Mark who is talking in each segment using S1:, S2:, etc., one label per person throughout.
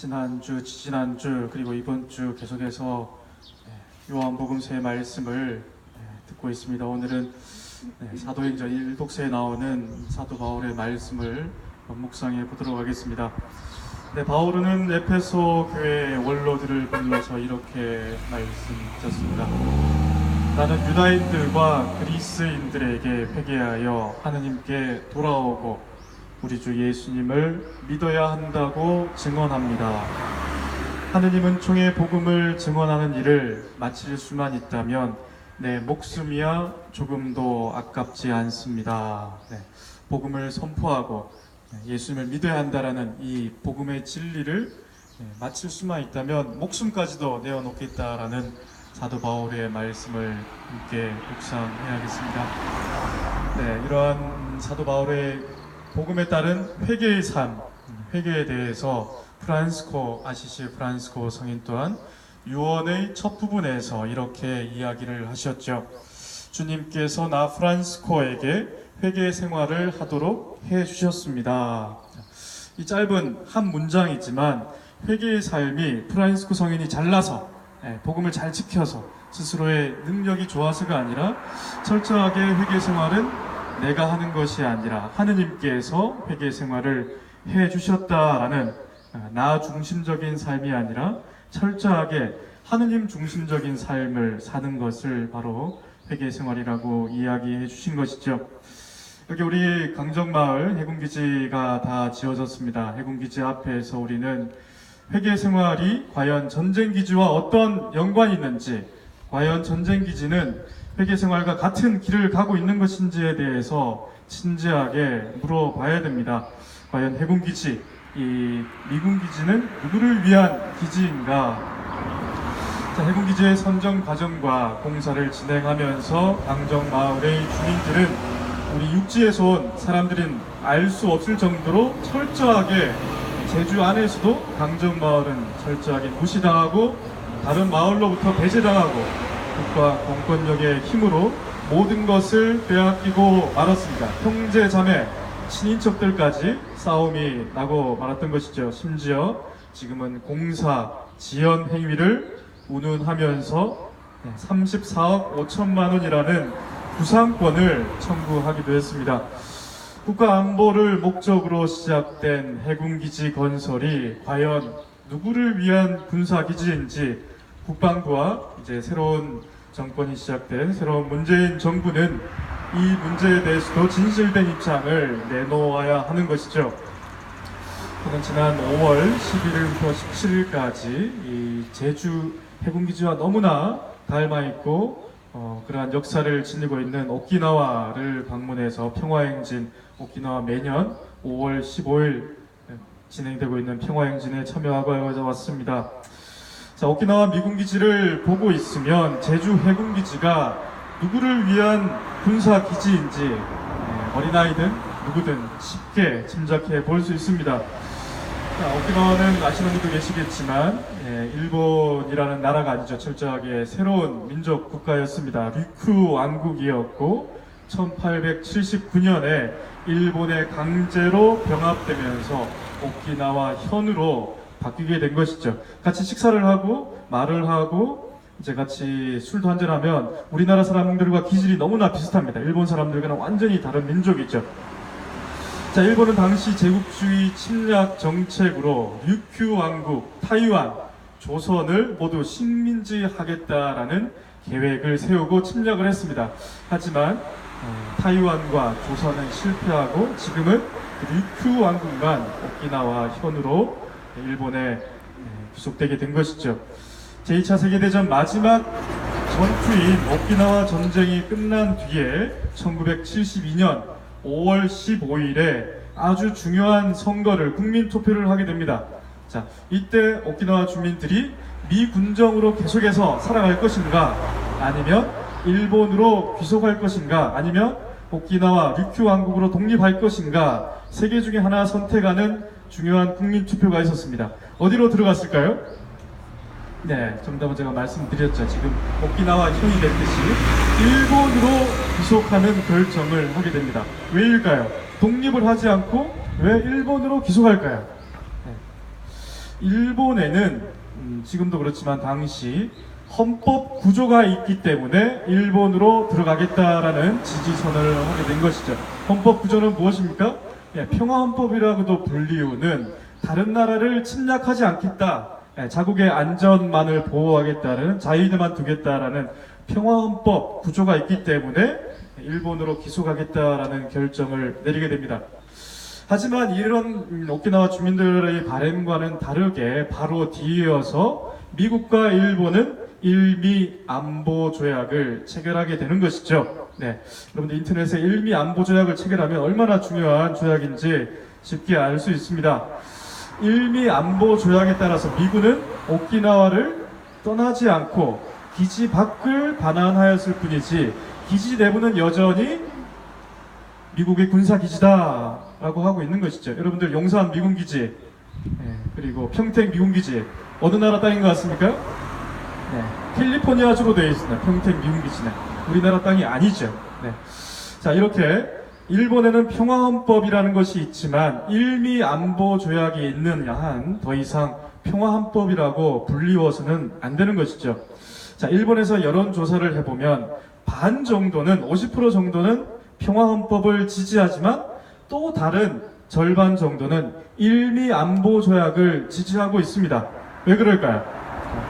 S1: 지난주, 지지난주 그리고 이번 주 계속해서 요한복음서의 말씀을 듣고 있습니다. 오늘은 사도행전 1독서에 나오는 사도 바울의 말씀을 묵상해 보도록 하겠습니다. 바울은 에페소 교회의 원로들을 불러서 이렇게 말씀하셨습니다. 나는 유다인들과 그리스인들에게 회개하여 하느님께 돌아오고 우리 주 예수님을 믿어야 한다고 증언합니다. 하느님은 총의 복음을 증언하는 일을 마칠 수만 있다면 내 목숨이야 조금도 아깝지 않습니다. 복음을 선포하고 예수님을 믿어야 한다라는 이 복음의 진리를 마칠 수만 있다면 목숨까지도 내어놓겠다라는 사도 바울의 말씀을 함께 묵상해야겠습니다. 이러한 사도 바울의 복음에 따른 회개의 삶, 회개에 대해서 아시시 프란스코 성인 또한 유언의 첫 부분에서 이렇게 이야기를 하셨죠. 주님께서 나 프란스코에게 회개 생활을 하도록 해주셨습니다. 이 짧은 한 문장이지만 회개의 삶이 프란스코 성인이 잘나서 복음을 잘 지켜서 스스로의 능력이 좋아서가 아니라 철저하게 회개 생활은 내가 하는 것이 아니라 하느님께서 회개 생활을 해주셨다라는 나 중심적인 삶이 아니라 철저하게 하느님 중심적인 삶을 사는 것을 바로 회개 생활이라고 이야기해 주신 것이죠. 여기 우리 강정마을 해군기지가 다 지어졌습니다. 해군기지 앞에서 우리는 회개 생활이 과연 전쟁기지와 어떤 연관이 있는지, 과연 전쟁기지는 회개 생활과 같은 길을 가고 있는 것인지에 대해서 진지하게 물어봐야 됩니다. 과연 해군기지, 이 미군기지는 누구를 위한 기지인가? 해군기지의 선정 과정과 공사를 진행하면서 강정마을의 주민들은 우리 육지에서 온 사람들은 알 수 없을 정도로 철저하게 제주 안에서도 강정마을은 철저하게 무시당하고 다른 마을로부터 배제당하고 국가 공권력의 힘으로 모든 것을 빼앗기고 말았습니다. 형제 자매 친인척들까지 싸움이 나고 말았던 것이죠. 심지어 지금은 공사 지연 행위를 운운하면서 34억 5천만 원이라는 구상권을 청구하기도 했습니다. 국가 안보를 목적으로 시작된 해군기지 건설이 과연 누구를 위한 군사기지인지 국방부와 이제 새로운 정권이 시작된 새로운 문재인 정부는 이 문제에 대해서도 진실된 입장을 내놓아야 하는 것이죠. 저는 지난 5월 11일부터 17일까지 이 제주 해군기지와 너무나 닮아있고 그러한 역사를 지니고 있는 오키나와를 방문해서 평화행진, 오키나와 매년 5월 15일 진행되고 있는 평화행진에 참여하고 왔습니다. 오키나와 미군기지를 보고 있으면 제주 해군기지가 누구를 위한 군사기지인지 어린아이든 누구든 쉽게 짐작해 볼 수 있습니다. 오키나와는 아시는 분도 계시겠지만 일본이라는 나라가 아니죠. 철저하게 새로운 민족 국가였습니다. 류큐 왕국이었고 1879년에 일본에 강제로 병합되면서 오키나와 현으로 바뀌게 된 것이죠. 같이 식사를 하고 말을 하고 이제 같이 술도 한잔하면 우리나라 사람들과 기질이 너무나 비슷합니다. 일본 사람들과는 완전히 다른 민족이죠. 일본은 당시 제국주의 침략 정책으로 류큐 왕국, 타이완, 조선을 모두 식민지하겠다라는 계획을 세우고 침략을 했습니다. 하지만 타이완과 조선은 실패하고 지금은 류큐 왕국만 오키나와 현으로 일본에 귀속되게 된 것이죠. 제2차 세계대전 마지막 전투인 오키나와 전쟁이 끝난 뒤에 1972년 5월 15일에 아주 중요한 선거를 국민투표를 하게 됩니다. 이때 오키나와 주민들이 미군정으로 계속해서 살아갈 것인가, 아니면 일본으로 귀속할 것인가, 아니면 오키나와 류큐 왕국으로 독립할 것인가, 세 개 중에 하나 선택하는 중요한 국민투표가 있었습니다. 어디로 들어갔을까요? 정답은 제가 말씀드렸죠. 지금 오키나와 현이 됐듯이 일본으로 귀속하는 결정을 하게 됩니다. 왜일까요? 독립을 하지 않고 왜 일본으로 귀속할까요? 일본에는 지금도 그렇지만 당시 헌법 구조가 있기 때문에 일본으로 들어가겠다라는 지지선언을 하게 된 것이죠. 헌법 구조는 무엇입니까? 평화헌법이라고도 불리우는 다른 나라를 침략하지 않겠다, 자국의 안전만을 보호하겠다는, 자유에만 두겠다라는 평화헌법 구조가 있기 때문에 일본으로 기속하겠다라는 결정을 내리게 됩니다. 하지만 이런 오키나와 주민들의 바람과는 다르게 바로 뒤이어서 미국과 일본은 일미 안보 조약을 체결하게 되는 것이죠. 네, 여러분들 인터넷에 일미 안보 조약을 체결하면 얼마나 중요한 조약인지 쉽게 알 수 있습니다. 일미 안보 조약에 따라서 미군은 오키나와를 떠나지 않고 기지 밖을 반환하였을 뿐이지 기지 내부는 여전히 미국의 군사기지다라고 하고 있는 것이죠. 여러분들 용산 미군기지, 그리고 평택 미군기지 어느 나라 땅인 것 같습니까? 네, 캘리포니아주로 되어 있습니다. 평택 미군기지는 우리나라 땅이 아니죠. 네. 자, 이렇게 일본에는 평화헌법이라는 것이 있지만 일미 안보 조약이 있는 한 더 이상 평화헌법이라고 불리워서는 안 되는 것이죠. 자, 일본에서 여론조사를 해보면 반 정도는, 50% 정도는 평화헌법을 지지하지만 또 다른 절반 정도는 일미 안보 조약을 지지하고 있습니다. 왜 그럴까요?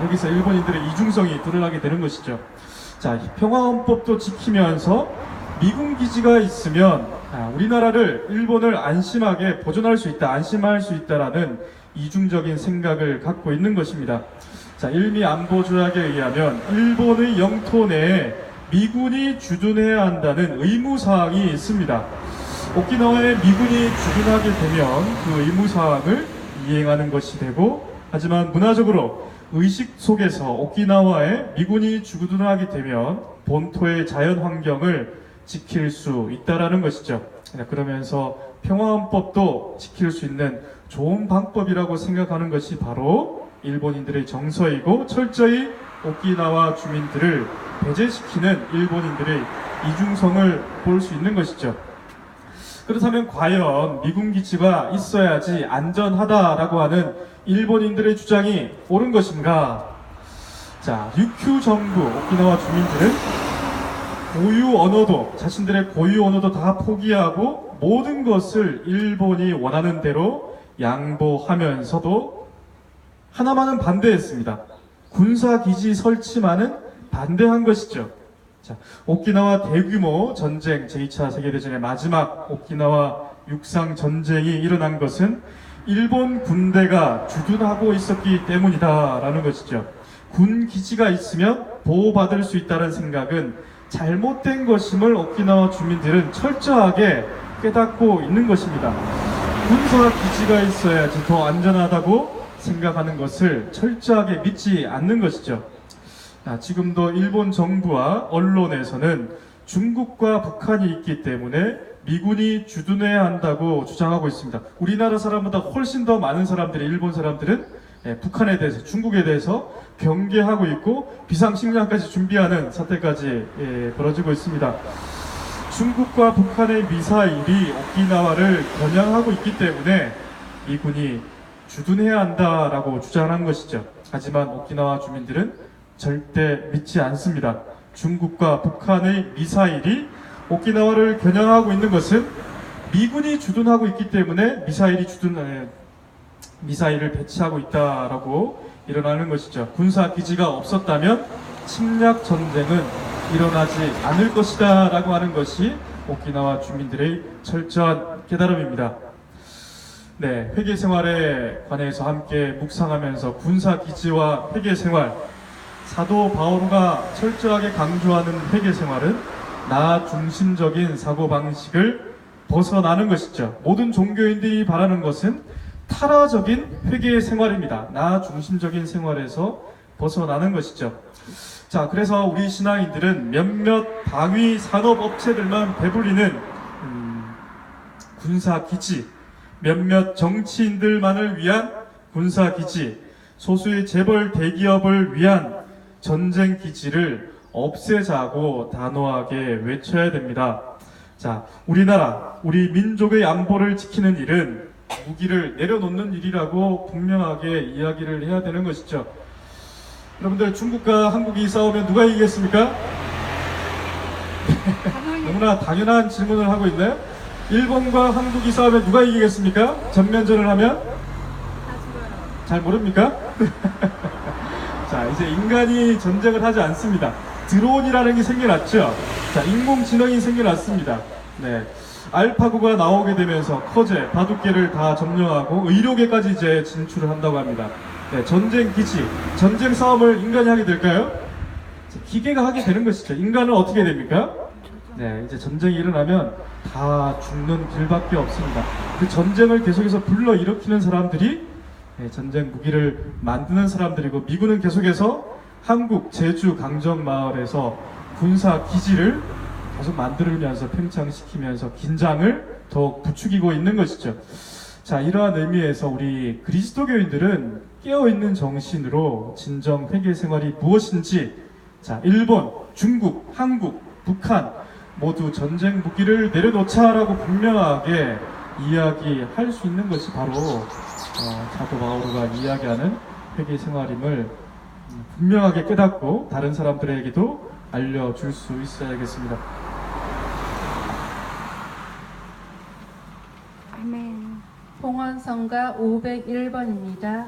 S1: 여기서 일본인들의 이중성이 드러나게 되는 것이죠. 자, 평화헌법도 지키면서 미군 기지가 있으면 우리나라를, 일본을 안심하게 보존할 수 있다, 안심할 수 있다라는 이중적인 생각을 갖고 있는 것입니다. 자, 일미 안보 조약에 의하면 일본의 영토 내에 미군이 주둔해야 한다는 의무사항이 있습니다. 오키나와에 미군이 주둔하게 되면 그 의무사항을 이행하는 것이 되고, 하지만 문화적으로 의식 속에서 오키나와에 미군이 주둔하게 되면 본토의 자연 환경을 지킬 수 있다라는 것이죠. 그러면서 평화헌법도 지킬 수 있는 좋은 방법이라고 생각하는 것이 바로 일본인들의 정서이고, 철저히 오키나와 주민들을 배제시키는 일본인들의 이중성을 볼 수 있는 것이죠. 그렇다면 과연 미군 기지가 있어야지 안전하다라고 하는 일본인들의 주장이 옳은 것인가? 자, 육큐 정부, 오키나와 주민들은 고유 언어도, 자신들의 고유 언어도 다 포기하고 모든 것을 일본이 원하는 대로 양보하면서도 하나만은 반대했습니다. 군사기지 설치만은 반대한 것이죠. 자, 오키나와 대규모 전쟁, 제2차 세계대전의 마지막 오키나와 육상 전쟁이 일어난 것은 일본 군대가 주둔하고 있었기 때문이다라는 것이죠. 군 기지가 있으면 보호받을 수 있다는 생각은 잘못된 것임을 오키나와 주민들은 철저하게 깨닫고 있는 것입니다. 군사 기지가 있어야지 더 안전하다고 생각하는 것을 철저하게 믿지 않는 것이죠. 지금도 일본 정부와 언론에서는 중국과 북한이 있기 때문에 미군이 주둔해야 한다고 주장하고 있습니다. 우리나라 사람보다 훨씬 더 많은 사람들이, 일본 사람들은 북한에 대해서, 중국에 대해서 경계하고 있고 비상식량까지 준비하는 사태까지 벌어지고 있습니다. 중국과 북한의 미사일이 오키나와를 겨냥하고 있기 때문에 미군이 주둔해야 한다라고 주장한 것이죠. 하지만 오키나와 주민들은 절대 믿지 않습니다. 중국과 북한의 미사일이 오키나와를 겨냥하고 있는 것은 미군이 주둔하고 있기 때문에 미사일을 배치하고 있다라고 일어나는 것이죠. 군사 기지가 없었다면 침략 전쟁은 일어나지 않을 것이다 라고 하는 것이 오키나와 주민들의 철저한 깨달음입니다. 네, 회계 생활에 관해서 함께 묵상하면서 군사 기지와 회계 생활, 사도 바오로가 철저하게 강조하는 회계 생활은 나 중심적인 사고방식을 벗어나는 것이죠. 모든 종교인들이 바라는 것은 타라적인 회계 생활입니다. 나 중심적인 생활에서 벗어나는 것이죠. 자, 그래서 우리 신앙인들은 몇몇 방위 산업업체들만 배불리는 군사기지, 몇몇 정치인들만을 위한 군사기지, 소수의 재벌 대기업을 위한 전쟁기지를 없애자고 단호하게 외쳐야 됩니다. 자, 우리나라, 우리 민족의 안보를 지키는 일은 무기를 내려놓는 일이라고 분명하게 이야기를 해야 되는 것이죠. 여러분들, 중국과 한국이 싸우면 누가 이기겠습니까? 너무나 당연한 질문을 하고 있나요? 일본과 한국이 싸우면 누가 이기겠습니까? 전면전을 하면? 잘 모릅니까? 자, 이제 인간이 전쟁을 하지 않습니다. 드론이라는 게 생겨났죠. 자, 인공지능이 생겨났습니다. 네. 알파고가 나오게 되면서 커제, 바둑계를 다 점령하고 의료계까지 이제 진출을 한다고 합니다. 네, 전쟁 기지, 전쟁 싸움을 인간이 하게 될까요? 기계가 하게 되는 것이죠. 인간은 어떻게 됩니까? 네, 이제 전쟁이 일어나면 다 죽는 길밖에 없습니다. 그 전쟁을 계속해서 불러일으키는 사람들이 전쟁 무기를 만드는 사람들이고, 미군은 계속해서 한국 제주 강정마을에서 군사 기지를 계속 만들면서 팽창시키면서 긴장을 더욱 부추기고 있는 것이죠. 자, 이러한 의미에서 우리 그리스도교인들은 깨어있는 정신으로 진정 회개 생활이 무엇인지, 자, 일본, 중국, 한국, 북한 모두 전쟁 무기를 내려놓자라고 분명하게 이야기할 수 있는 것이 바로 사도 바오로가 이야기하는 회개 생활임을 분명하게 깨닫고 다른 사람들에게도 알려줄 수 있어야겠습니다.
S2: 봉헌성가 501번입니다.